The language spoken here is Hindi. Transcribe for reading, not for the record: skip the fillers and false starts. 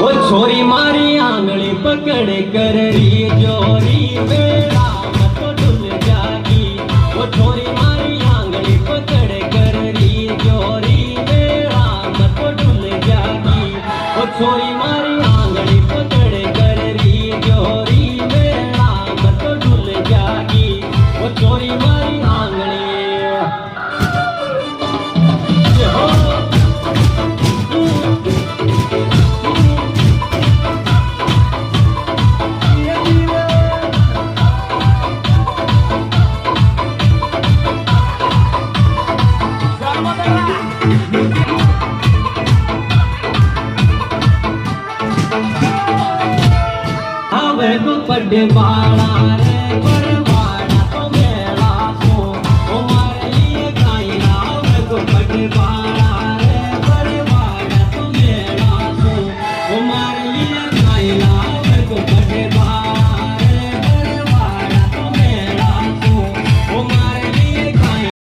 वो छोरी मारी आंगली पकड़ कर री जोरी बेड़ा मत डुल जागी। वो छोरी मारी आंगली पकड़ कर री जोरी बेड़ा मत डुल जागी। वो छोरी मारी आंगली पकड़ कर री जोरी बेड़ा मत डुल जागी। वो छोरी मारी आंगली हवे को पड़े बाड़ा